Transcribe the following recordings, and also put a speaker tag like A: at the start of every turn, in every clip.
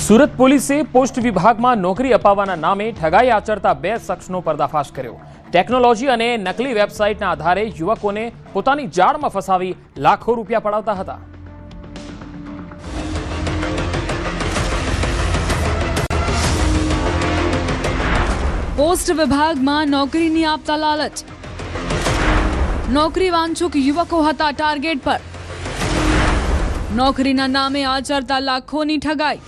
A: સુરત પોલીસે પોસ્ટ વિભાગમાં નોકરી અપાવવાના નામે ઠગાઈ આચરતા 2 શખ્સનો પર્દાફાશ કર્યો। ટેકનોલોજી અને નકલી વેબસાઇટના આધારે યુવકોને પોતાની જાળમાં ફસાવી લાખો રૂપિયા પડાવતા હતા।
B: પોસ્ટ વિભાગમાં નોકરીની આપતા લાલચ। નોકરી વાંછુક યુવકો હતા ટાર્ગેટ પર। નોકરીના નામે આચરતા લાખોની ઠગાઈ।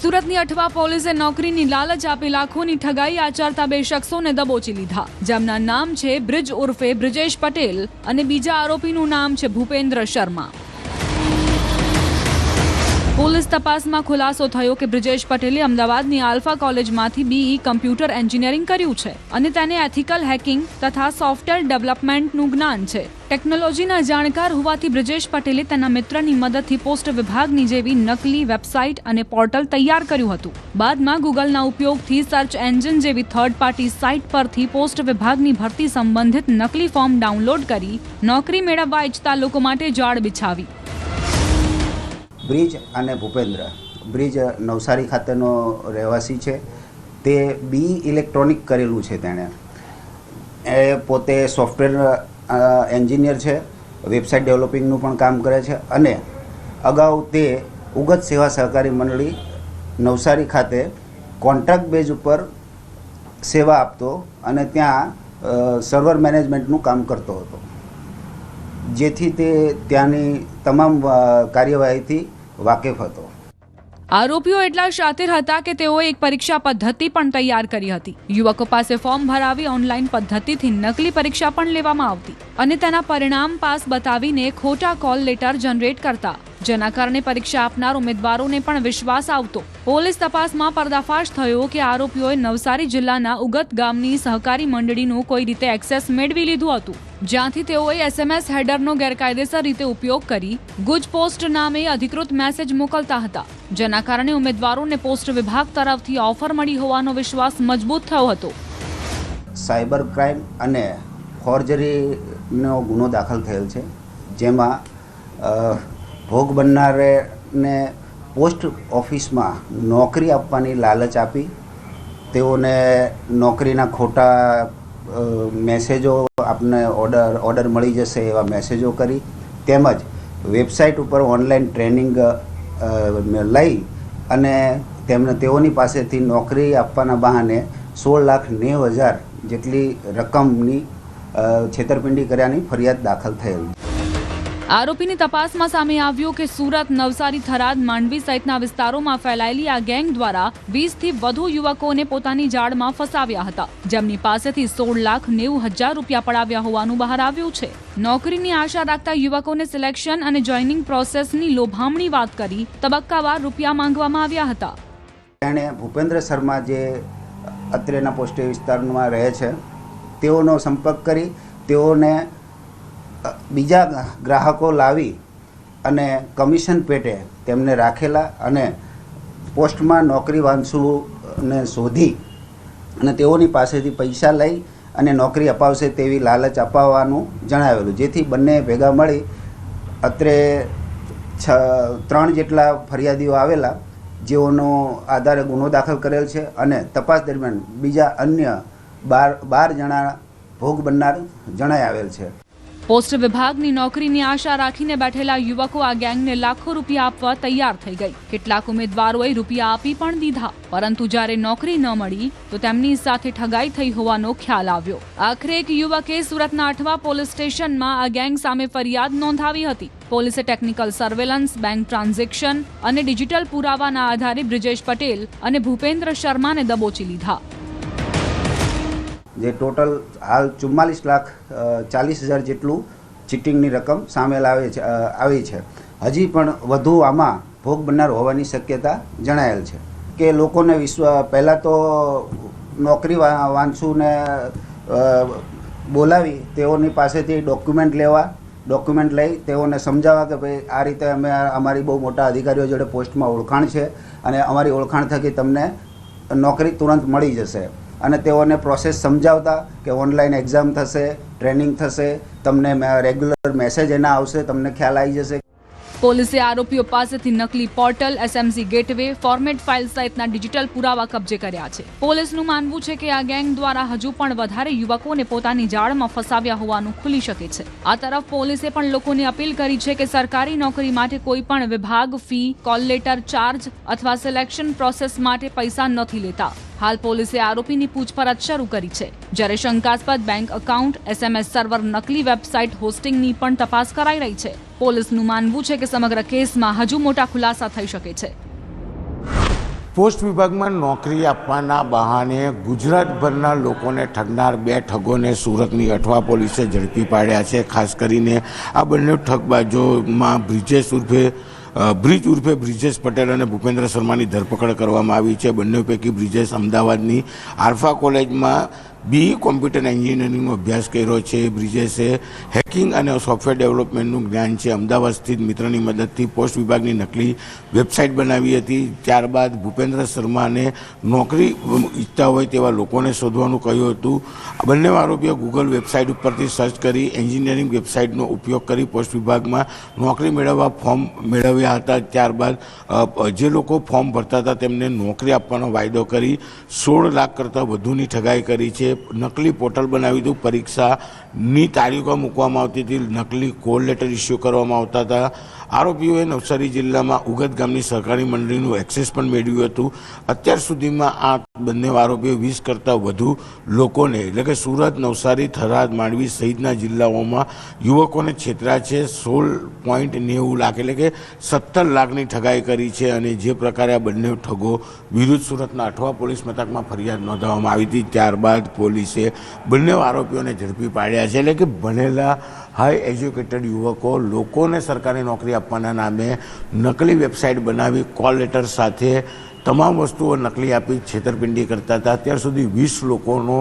B: સુરતની અઠવા પોલીસે નોકરીની લાલચ આપી લાખોની ઠગાઈ આચરતા 2 શખ્સોને દબોચી લીધા, જેમના નામ છે બ્રિજ ઉર્ફે બ્રિજેશ પટેલ અને બીજા આરોપીનું નામ છે ભૂપેન્દ્ર શર્મા। પોલીસ તપાસમાં ખુલાસો થયો કે બ્રિજેશ પટેલે અમદાવાદની આલ્ફા કોલેજમાંથી BE કમ્પ્યુટર એન્જિનિયરિંગ કર્યું છે અને તેને એથિકલ હેકિંગ તથા સોફ્ટવેર ડેવલપમેન્ટનું જ્ઞાન છે। ટેકનોલોજીના જાણકાર હોવાથી બ્રિજેશ પટેલે તેના મિત્રની મદદથી પોસ્ટ વિભાગની જેવી નકલી વેબસાઇટ અને પોર્ટલ તૈયાર કર્યું હતું। બાદમાં ગૂગલના ઉપયોગથી સર્ચ એન્જિન જેવી થર્ડ પાર્ટી સાઇટ પરથી પોસ્ટ વિભાગની ભરતી સંબંધિત નકલી ફોર્મ ડાઉનલોડ કરી નોકરી મેળવવા ઈચ્છતા લોકો માટે જાળ બિછાવી।
C: બ્રિજ અને ભૂપેન્દ્ર બ્રિજ નવસારી ખાતેનો રહેવાસી છે। તે BE ઇલેક્ટ્રોનિક કરેલું છે તેણે। એ પોતે સોફ્ટવેર એન્જિનિયર છે, વેબસાઇટ ડેવલપિંગનું પણ કામ કરે છે અને અગાઉ તે ઉગત સેવા સહકારી મંડળી નવસારી ખાતે કોન્ટ્રાક્ટ બેઝ ઉપર સેવા આપતો અને ત્યાં સર્વર મેનેજમેન્ટનું કામ કરતો હતો, જેથી તે ત્યાંની તમામ કાર્યવાહીથી વાકેફ હતો।
B: આરોપીઓ એટલા શાતિર હતા કે તેઓએ એક પરીક્ષા પદ્ધતિ પણ તૈયાર કરી હતી। યુવકો પાસે ફોર્મ ભરાવી ઓનલાઈન પદ્ધતિથી નકલી પરીક્ષા પણ લેવામાં આવતી અને તેના પરિણામ પાસ બતાવીને ખોટા કોલ લેટર જનરેટ કરતા, જેના કારણે પરીક્ષા આપનાર ઉમેદવારોને પણ વિશ્વાસ આવતો। પોલીસ તપાસમાં પર્દાફાશ થયો કે આરોપીઓએ નવસારી જિલ્લાના ઉગત ગામની સહકારી મંડળીનું કોઈ રીતે એક્સેસ મેળવી લીધું હતું, જ્યાંથી તેઓએ SMS હેડરનો ગેરકાયદેસર રીતે ઉપયોગ કરી ગુજ પોસ્ટ નામે અધિકૃત મેસેજ મોકલતા હતા, જેના કારણે ઉમેદવારોને પોસ્ટ વિભાગ તરફથી ઓફર મળી હોવાનો વિશ્વાસ મજબૂત થયો હતો।
C: સાયબર ક્રાઇમ અને ફોર્જરીનો ગુનો દાખલ થયેલ છે, જેમાં ભોગ બનનારને પોસ્ટ ઓફિસમાં નોકરી આપવાની લાલચ આપી તેઓને નોકરીના ખોટા મેસેજો આપને ઓર્ડર મળી જશે એવા મેસેજો કરી, તેમજ વેબસાઇટ ઉપર ઓનલાઈન ટ્રેનિંગ લઈ અને તેઓની પાસેથી નોકરી આપવાના બહાને 16,90,000 જેટલી રકમની છેતરપિંડી કર્યાની ફરિયાદ દાખલ થયેલ।
B: આરોપીની તપાસમાં સામે આવ્યું કે સુરત, નવસારી, થરાદ, માંડવી સહિતના વિસ્તારોમાં ફેલાયેલી આ ગેંગ દ્વારા 20થી વધુ યુવકોને પોતાની જાળમાં ફસાવ્યા હતા, જેમની પાસેથી 16,90,000 રૂપિયા પડાવ્યા હોવાનું બહાર આવ્યું છે। નોકરીની આશા રાખતા યુવકોને સિલેક્શન અને જોઈનિંગ પ્રોસેસની લોભામણી વાત કરી તબક્કાવાર રૂપિયા માંગવામાં આવ્યા હતા।
C: તેણે ભૂપેન્દ્ર શર્મા જે અત્રેના પોસ્ટ વિસ્તારમાં રહે છે તેઓનો સંપર્ક કરી તેઓને બીજા ગ્રાહકો લાવી અને કમિશન પેટે તેમને રાખેલા અને પોસ્ટમાં નોકરી વાંચુને શોધી અને તેઓની પાસેથી પૈસા લઈ અને નોકરી અપાવશે તેવી લાલચ અપાવવાનું જણાવેલું, જેથી બંને ભેગા મળી અત્રે 3 જેટલા ફરિયાદીઓ આવેલા, જેઓનો આધારે ગુનો દાખલ કરેલ છે અને તપાસ દરમિયાન બીજા અન્ય 12 જણા ભોગ બનનાર જણાઈ આવેલ છે।
B: પોસ્ટ વિભાગની નોકરીની આશા રાખીને બેઠેલા યુવકો આ ગેંગને લાખો રૂપિયા આપવા તૈયાર થઈ ગઈ। કેટલાક ઉમેદવારોએ રૂપિયા આપી પણ દીધા, પરંતુ જ્યારે નોકરી ન મળી તો તેમની સાથે ઠગાઈ થઈ હોવાનો ખ્યાલ આવ્યો। આખરે એક યુવકે સુરતના અઠવા પોલીસ સ્ટેશનમાં આ ગેંગ સામે ફરિયાદ નોંધાવી હતી। પોલીસે ટેકનિકલ સર્વેલન્સ, બેંક ટ્રાન્ઝેક્શન અને ડિજિટલ પુરાવાના આધારે બ્રિજેશ પટેલ અને ભૂપેન્દ્ર શર્માને દબોચી લીધા।
C: જે ટોટલ હાલ 44,40,000 જેટલું ચીટિંગની રકમ સામેલ આવી છે। હજી પણ વધુ આમાં ભોગ બનનાર હોવાની શક્યતા જણાયેલ છે કે લોકોને પહેલાં તો નોકરી વાંચુને બોલાવી તેઓની પાસેથી ડોક્યુમેન્ટ લઈ તેઓને સમજાવવા કે ભાઈ આ રીતે અમે અમારી બહુ મોટા અધિકારીઓ જોડે પોસ્ટમાં ઓળખાણ છે અને અમારી ઓળખાણ થકી તમને નોકરી તુરંત મળી જશે અને તેઓને પ્રોસેસ સમજાવતા કે ઓનલાઈન એક્ઝામ થશે, ટ્રેનિંગ થશે, તમને રેગ્યુલર મેસેજ એના આવશે, તમને ખ્યાલ આવી જશે।
B: પોલીસે આરોપીઓ પાસેથી નકલી portal, SMC gateway, format file સહિતના ડિજિટલ પુરાવા કબજે કર્યા છે. પોલીસનું માનવું છે કે આ ગેંગ દ્વારા હજુ પણ વધારે યુવકોને પોતાની જાળમાં ફસાવ્યા હોવાનું ખુલી શકે છે. આ તરફ પોલીસે પણ લોકોને અપીલ કરી છે કે સરકારી નોકરી માટે કોઈ પણ વિભાગ ફી, કોલ લેટર, ચાર્જ અથવા સિલેક્શન પ્રોસેસ માટે પૈસા નથી લેતા. હાલ પોલીસે આરોપીની પૂછપરછ શરૂ કરી છે, જ્યારે શંકાસ્પદ બેંક એકાઉન્ટ, એસએમએસ સર્વર, નકલી વેબસાઇટ હોસ્ટિંગની પણ તપાસ કરાઈ રહી છે. પોલીસનું માનવું છે કે સમગ્ર કેસમાં હજુ મોટા ખુલાસા થઈ શકે છે.
D: પોસ્ટ વિભાગમાં નોકરી આપવાના બહાને ગુજરાતભરના લોકોને ઠગનાર 2 ઠગોને સુરતની અઠવા પોલીસે ઝડપી પાડ્યા છે. ખાસ કરીને આ બંને ઠગબાજોમાં બ્રિજ ઉર્ફે બ્રિજેશ પટેલ અને ભૂપેન્દ્ર શર્માની ધરપકડ કરવામાં આવી છે. બંને પૈકી બ્રિજેશ અમદાવાદની આલ્ફા કોલેજમાં BE કોમ્પ્યુટર એન્જિનિયરિંગનો અભ્યાસ કર્યો છે. બ્રિજેશે હેકિંગ અને સોફ્ટવેર ડેવલપમેન્ટનું જ્ઞાન છે. અમદાવાદ સ્થિત મિત્રની મદદથી પોસ્ટ વિભાગની નકલી વેબસાઇટ બનાવી હતી. ત્યારબાદ ભૂપેન્દ્ર શર્માને નોકરી ઈચ્છતા હોય તેવા લોકોને શોધવાનું કહ્યું હતું. બંને આરોપીઓ ગૂગલ વેબસાઇટ ઉપરથી સર્ચ કરી એન્જિનિયરિંગ વેબસાઇટનો ઉપયોગ કરી પોસ્ટ વિભાગમાં નોકરી મેળવવા ફોર્મ મેળવ્યા હતા. ત્યારબાદ જે લોકો ફોર્મ ભરતા હતા તેમને નોકરી આપવાનો વાયદો કરી 16 લાખ કરતાં વધુની ઠગાઈ કરી છે. નકલી પોર્ટલ બનાવી હતું. પરીક્ષાની તારીખો મૂકવામાં આવતી હતી. નકલી કોલ લેટર ઇસ્યુ કરવામાં આવતા હતા. આરોપીઓએ નવસારી જિલ્લામાં ઉગત ગામની સરકારી મંડળીનું એક્સેસ પણ મેળવ્યું હતું. અત્યાર સુધીમાં આ બંને આરોપીઓ 20 કરતાં વધુ લોકોને એટલે કે સુરત, નવસારી, થરાદ, માંડવી સહિતના જિલ્લાઓમાં યુવકોને છેતરા છે. 16.90 લાખ એટલે કે 17 લાખની ઠગાઈ કરી છે. અને જે પ્રકારે આ બંને ઠગો વિરુદ્ધ સુરતના અઠવા પોલીસ મથકમાં ફરિયાદ નોંધવામાં આવી હતી. ત્યારબાદ પોલીસે બંને આરોપીઓને ઝડપી પાડ્યા છે. એટલે કે ભણેલા હાઈ એજ્યુકેટેડ યુવકો લોકોને સરકારી નોકરી આપવાના નામે નકલી વેબસાઇટ બનાવી કોલ લેટર સાથે તમામ વસ્તુઓ નકલી આપી છેતરપિંડી કરતા હતા. અત્યાર સુધી 20 લોકોનો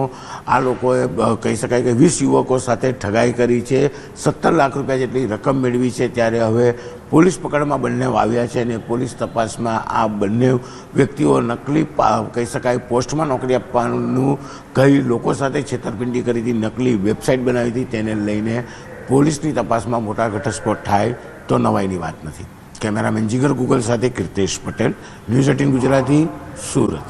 D: આ લોકોએ કહી શકાય કે 20 યુવકો સાથે ઠગાઈ કરી છે. 17 લાખ રૂપિયા જેટલી રકમ મેળવી છે. ત્યારે હવે પોલીસ પકડમાં બંને આવ્યા છે અને પોલીસ તપાસમાં આ બંને વ્યક્તિઓ નકલી કહી શકાય પોસ્ટમાં નોકરી આપવાનું કઈ લોકો સાથે છેતરપિંડી કરી હતી, નકલી વેબસાઇટ બનાવી હતી, તેને લઈને પોલીસની તપાસમાં મોટા ઘટસ્ફોટ થાય તો નવાઈની વાત નથી. કેમેરામેન જીગર ગુગલ સાથે કીર્તેશ પટેલ, ન્યૂઝ 18 ગુજરાતી, સુરત.